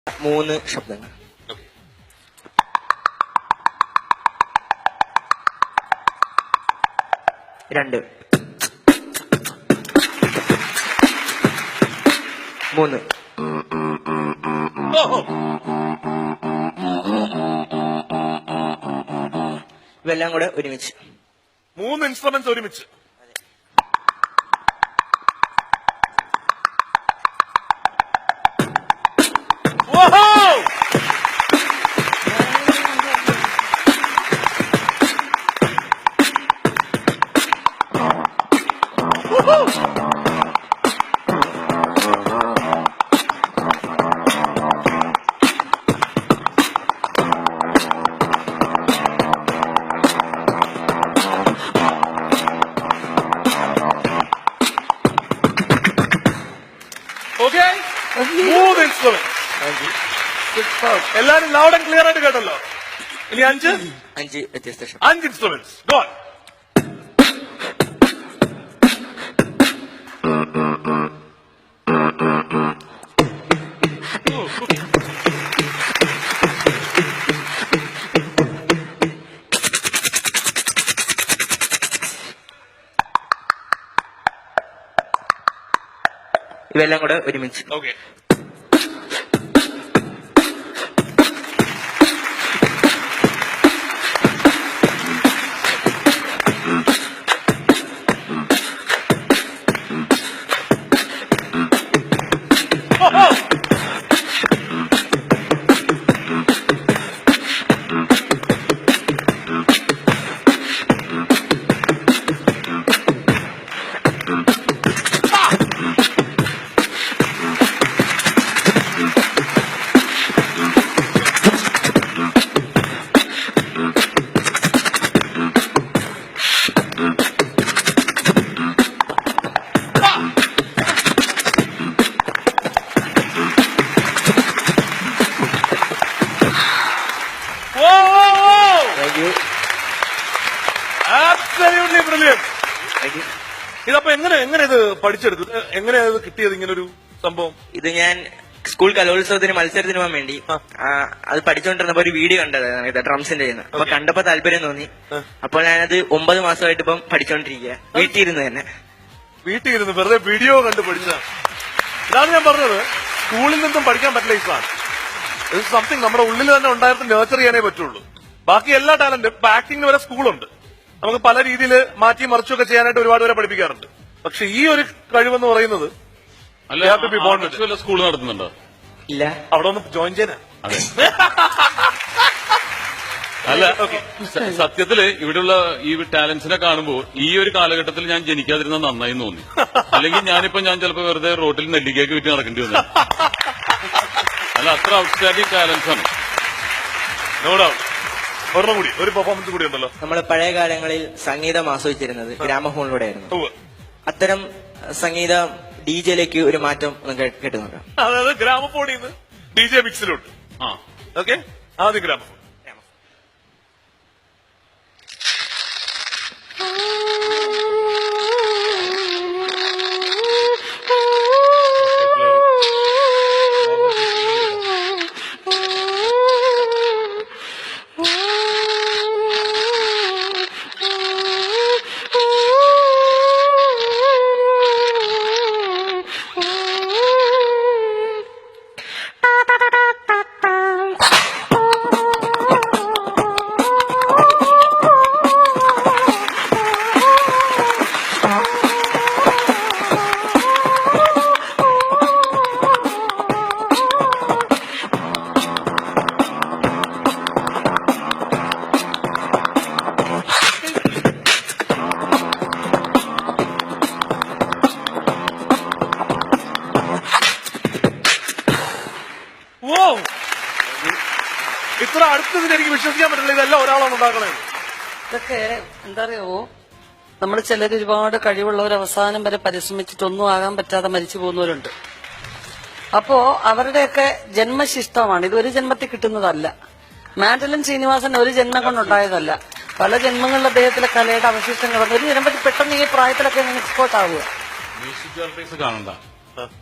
3 ശബ്ദങ്ങൾ. രണ്ട് 3 ഇവെല്ലാം കൂടെ ഒരുമിച്ച് 3 ഇൻസ്ട്രുമെന്റ്സ് ഒരുമിച്ച്. Okay, 3 instrument. എല്ലാരും ലൗഡ് ആൻഡ് ക്ലിയർ ആയിട്ട് കേട്ടല്ലോ. ഇനി 5 വ്യത്യസ്ത ശബ്ദം. 5 ഇൻസ്ട്രുമെന്റ്സ്. Go on. ഇവെല്ലാം കൂടെ ഒരുമിച്ച്. Okay, absolutely brilliant. ഇതപ്പോ എങ്ങനെ ഇത് പഠിച്ചെടുത്തു? എങ്ങനെ ഇത് കിട്ടിയത് ഇങ്ങനൊരു സംഭവം? ഇത് ഞാൻ സ്കൂൾ കലോത്സവത്തിന് മത്സരത്തിന് പോകാൻ വേണ്ടി അത് പഠിച്ചുകൊണ്ടിരുന്നപ്പോ ഒരു വീഡിയോ കണ്ടത് ഡ്രംസിന്റെ. അപ്പൊ കണ്ടപ്പോ താല്പര്യം തോന്നി. അപ്പോൾ ഞാനത് 9 മാസമായിട്ട് ഇപ്പം പഠിച്ചോണ്ടിരിക്കുക. വീട്ടിലിരുന്ന് തന്നെ. വീട്ടിലിരുന്ന് വെറുതെ വീഡിയോ കണ്ട് പഠിച്ചതാണ്. ഇതാണ് ഞാൻ പറഞ്ഞത്, സ്കൂളിൽ നിന്നും പഠിക്കാൻ പറ്റില്ല. ഈ സാധനം ഇത് സംതിങ് നമ്മുടെ ഉള്ളിൽ തന്നെ ഉണ്ടായിട്ട് നേർച്ചർ ചെയ്യാനേ പറ്റുള്ളൂ. ബാക്കി എല്ലാ ടാലന്റും, ഇപ്പൊ ആക്ടിംഗിന് വരെ സ്കൂളുണ്ട്. നമുക്ക് പല രീതിയിൽ മാറ്റി മറിച്ചൊക്കെ ചെയ്യാനായിട്ട് ഒരുപാട് പേരെ പഠിപ്പിക്കാറുണ്ട്. പക്ഷെ ഈ ഒരു കഴിവെന്ന് പറയുന്നത് സ്കൂൾ നടത്തുന്നുണ്ടോ? ഇല്ല, അവിടെ ഒന്ന് ജോയിൻ ചെയ്യാനാ. അല്ല, സത്യത്തില് ഇവിടെയുള്ള ഈ ടാലന്റ്സിനെ കാണുമ്പോൾ ഈ ഒരു കാലഘട്ടത്തിൽ ഞാൻ ജനിക്കാതിരുന്ന നന്നായി തോന്നി. അല്ലെങ്കിൽ ഞാൻ ചിലപ്പോ വെറുതെ റോട്ടിൽ നെല്ലിക്കേക്ക് വിറ്റ് നടക്കേണ്ടി വന്നു. അല്ല, അത്ര ഔട്ട്സ്റ്റാൻഡിംഗ് ടാലൻസ് ആണ്. ഒരെണ്ണം കൂടി, ഒരു പെർഫോമൻസ് കൂടി ഉണ്ടല്ലോ. നമ്മൾ പഴയ കാലങ്ങളിൽ സംഗീതം ആസ്വദിച്ചിരുന്നത് ഗ്രാമഫോണിലൂടെ ആയിരുന്നു. അത്തരം സംഗീതം ഡിജയിലേക്ക് ഒരു മാറ്റം കേട്ടു നോക്കാം. അതായത് ഗ്രാമഫോണിൽ നിന്ന് DJ മിക്സിലോട്ട്. ഓക്കെ, ആദ്യം ഗ്രാമഫോൺ. ഇത്ര അടുത്തതിന് എനിക്ക് വിശ്വസിക്കാൻ പറ്റില്ല. ഇതെല്ലാം ഒരാളാണ് ഉണ്ടാക്കണത്. ഇതൊക്കെ എന്താ അറിയാവോ, നമ്മൾ ചിലർ ഒരുപാട് കഴിവുള്ളവർ അവസാനം വരെ പരിശ്രമിച്ചിട്ടൊന്നും ആകാൻ പറ്റാതെ മരിച്ചു പോകുന്നവരുണ്ട്. അപ്പോ അവരുടെയൊക്കെ ജന്മശിഷ്ടമാണ്. ഇത് ഒരു ജന്മത്തിൽ കിട്ടുന്നതല്ല. മാൻഡലിൻ ശ്രീനിവാസൻ ഒരു ജന്മം കൊണ്ടുണ്ടായതല്ല. പല ജന്മങ്ങളിൽ അദ്ദേഹത്തിലെ കലയുടെ അവശിഷ്ടങ്ങൾ ഒരു ജന്മത്തിൽ പെട്ടെന്ന് ഈ പ്രായത്തിലൊക്കെ എക്സ്പോർട്ട് ആവുക. മ്യൂസിക് കാണണ്ട,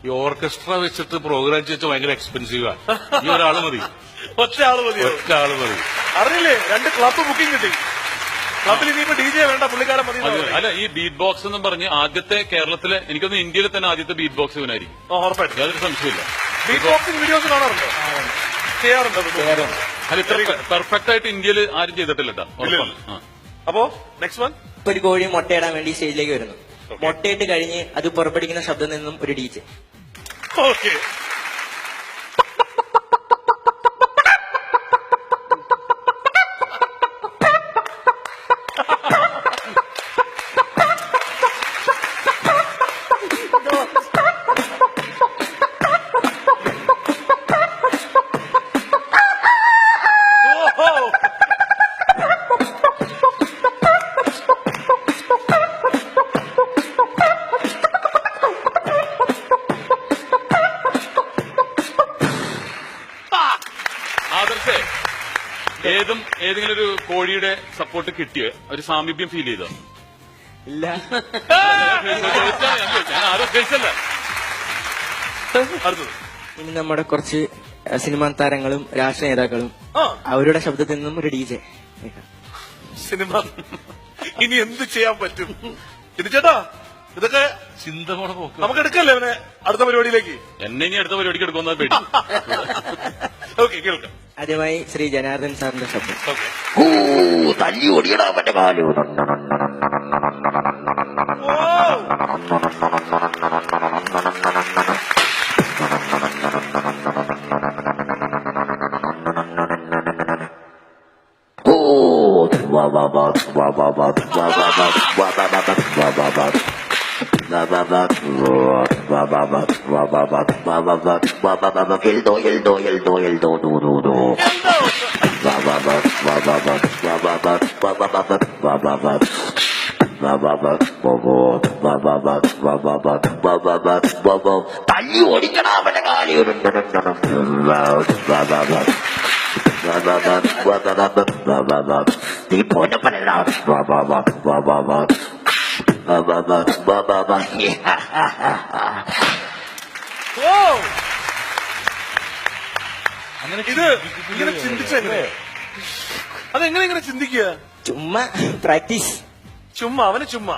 ഈ ഓർക്കസ്ട്ര വെച്ചിട്ട് പ്രോഗ്രാം ചെയ്ത് ഭയങ്കര എക്സ്പെൻസീവാണ്. ഈ ഒരാള് മതി, ഒറ്റ ആള് മതിയോ? ഒറ്റ ആള് മതി. അറിയില്ലേ, 2 ക്ലബ്ബ് ബുക്കിംഗ് കിട്ടി. ക്ലബിൽ ഇനിയിപ്പോ DJ വേണ്ട, പുള്ളിക്കാരൻ മതി. അല്ല, ഈ ബീറ്റ് ബോക്സ് എന്ന് പറഞ്ഞ് ആദ്യത്തെ കേരളത്തിലെ, എനിക്കൊന്ന് ഇന്ത്യയിലെ തന്നെ ആദ്യത്തെ ബീറ്റ് ബോക്സ് ഇവനായിരിക്കും. ഉറപ്പായിട്ടും. യാതൊരു സംശയമില്ല. ബീറ്റ് ബോക്സിംഗ് വീഡിയോസ് കാണാറുണ്ടോ? ചെയ്യാറുണ്ടോ? അല്ല, ഇത്ര പെർഫെക്റ്റ് ആയിട്ട് ഇന്ത്യയിൽ ആരും ചെയ്തിട്ടില്ല കേട്ടോ. ഉറപ്പാണ്. അപ്പോ നെക്സ്റ്റ് വൺ. ഇപ്പൊ ഒരു കോഴി മുട്ടയിടാൻ വേണ്ടി സ്റ്റേജിലേക്ക് വരുന്നു. മുട്ടയിട്ട് കഴിഞ്ഞ് അത് പുറപ്പെടുവിക്കുന്ന ശബ്ദത്തിൽ നിന്നും ഒരു DJ. ഓക്കെ. ആദർശേ, ഏതെങ്കിലും ഒരു കോഴിയുടെ സപ്പോർട്ട് കിട്ടിയ ഒരു സാമീപ്യം ഫീൽ ചെയ്തോ? ഇല്ല. ഞാൻ ആരും ഉദ്ദേശിച്ചല്ല. അടുത്തത്. ഇനി നമ്മുടെ കുറച്ച് സിനിമാ താരങ്ങളും രാഷ്ട്രീയ നേതാക്കളും അവരുടെ ശബ്ദത്തിൽ നിന്നും ഒരു DJ. സിനിമ ഇനി എന്ത് ചെയ്യാൻ പറ്റും? ചേട്ടാ, ഇതൊക്കെ ചിന്തമോടെ പോക്ക്. നമുക്ക് എടുക്കല്ലേ അവനെ അടുത്ത പരിപാടിയിലേക്ക്? എന്നെ ഇനി അടുത്ത പരിപാടിക്ക് എടുക്കുന്ന പേടി. ഓക്കെ, കേൾക്കാം. ആദ്യമായി ശ്രീ ജനാർദ്ദൻ സാറിന്റെ ശബ്ദം. ഓക്കെ. തല്ലി ഓടിയടാ മറ്റേ കാലു. തല്ലി ഓടിക്കടാ അവന്റെ കാലി. നീ പോറ്റപ്പനല്ല. ഇത് ഇങ്ങനെ ചിന്തിച്ചെങ്ങനെ? അതെങ്ങനെ ഇങ്ങനെ ചിന്തിക്കുക? ചുമ്മാ പ്രാക്ടീസ്. ചുമ്മാ, അവന് ചുമ്മാ.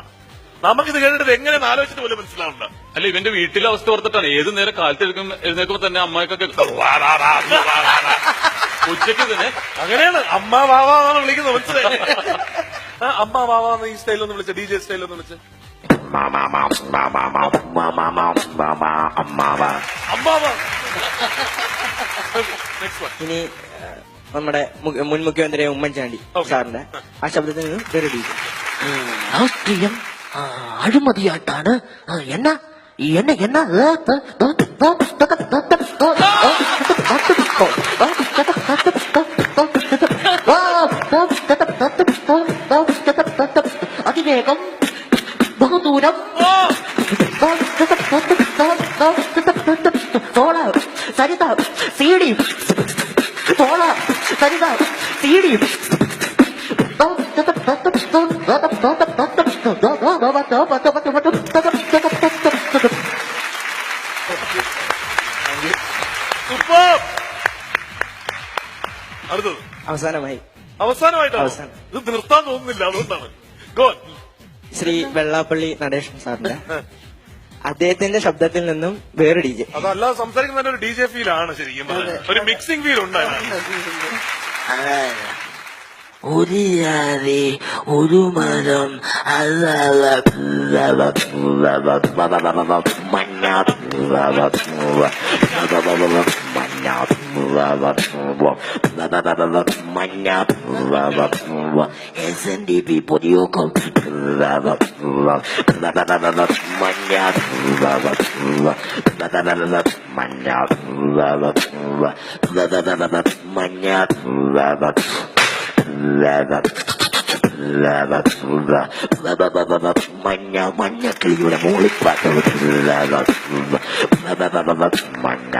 നമുക്കിത് കേട്ടിട്ട് എങ്ങനെ ആലോചിച്ചിട്ട് പോലും മനസ്സിലാവണ്ട. അല്ല, ഇവന്റെ വീട്ടിലെ അവസ്ഥ ഓർത്തിട്ടാണ്. ഏത് നേരം കാലത്ത് എഴുന്നേൽക്കുമ്പോ തന്നെ അമ്മായിക്കൊക്കെ ഉച്ചയ്ക്ക് തന്നെ അങ്ങനെയാണ് അമ്മ വാവാന്ന് വിളിക്കുന്നത്, മനസ്സിലായി? അമ്മ വാവാന്ന് ഈ സ്റ്റൈലൊന്ന് വിളിച്ച, DJ സ്റ്റൈലൊന്ന് വിളിച്ച. ഇനി നമ്മുടെ മുൻ മുഖ്യമന്ത്രി ഉമ്മൻചാണ്ടി സാറിന്റെ ആ ശബ്ദത്തിൽ നിന്നും ഒരു DJ. രാഷ്ട്രീയം അഴിമതിയായിട്ടാണ്. എന്നാ என்ன என்ன അതിവേഗം ബഹുദൂരം തോള സരിത സീഡി തോള സരിത സീഡി അടുത്തത് അവസാനമായി അവസാനമായിട്ടാണ്. ഇത് നിർത്താൻ തോന്നുന്നില്ല, അതുകൊണ്ടാണ്. ശ്രീ വെള്ളാപ്പള്ളി നടേശൻ സാറിന്റെ അദ്ദേഹത്തിന്റെ ശബ്ദത്തിൽ നിന്നും വേറെ DJ. അതല്ലാതെ സംസാരിക്കുന്ന ഒരു DJ ഫീൽ ആണ് ശരിക്കും. ഒരു മിക്സിംഗ് ഫീൽ ഉണ്ടായിരുന്നു. ഒരു ജാതി ഒരു മരം SNDP പൊതുയോഗം മഞ്ഞ കിളിയുടെ മൂളിപ്പാട്ട് മഞ്ഞ